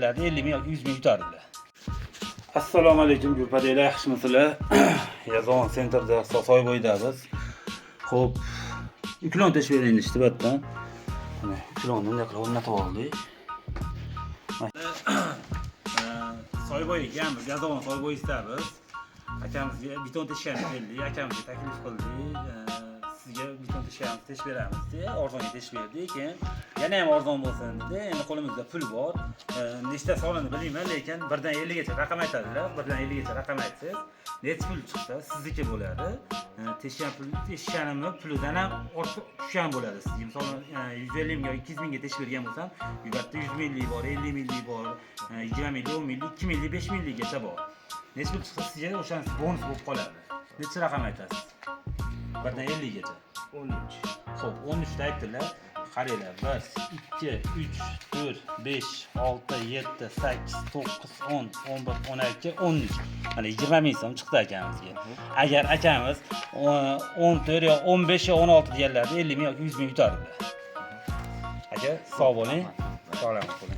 50 ming yoki 100 ming yutardilar. Assalomu alaykum Gurpadaylar, yaxshimisizlar? Yazon sentrda Sosoy bo'yidamiz. Xo'p, uklon tesh beraylik ishtibatdan. Mana uklonni bunday qilib o'rnatib oldik. Soybo'y ekanmiz, Yazon soybo'y istamiz. Akamizga beton teshganni keldik, akamizga taklif qildik. Sizga beton teshganni tesh beramiz deb, arzonga tesh berdik. Keyin yana ham arzon bo'lsin dedi. Endi qo'limizda pul bor. Nechta sonini bilmayman, lekin 1 dan 50 gacha raqam aytadilar. 1 dan 50 gacha raqam aytsangiz, necha pul chiqsa sizniki bo'ladi. Teshgan pul, teshganimni pulidan ham ortiq tushgan bo'ladi sizga. Masalan, 150 ming yoki 200 mingga tesh bergan bo'lsam, bu yerda 100 minglik bor, 50 minglik bor, 20 minglik, 10 minglik, 2 minglik, 5 minglikgacha bor. Necha pul chiqsa sizga o'shanisi bonus bo'lib qoladi. Necha raqam aytasiz? 1 dan 50 gacha. 13. Xo'p, 13 ta aytdilar. Qaranglar, 1, 2, 3, 4, 5, 6, 7, 8, 9, 10, 11, 12, 13. Mana 20 ming so'm chiqdi akamizga. Agar akamiz 14 yo 15 yo 16 deganlarda 50 ming yoki 100 ming yutardi. Aka, sog' bo'ling. Sog'lom bo'ling.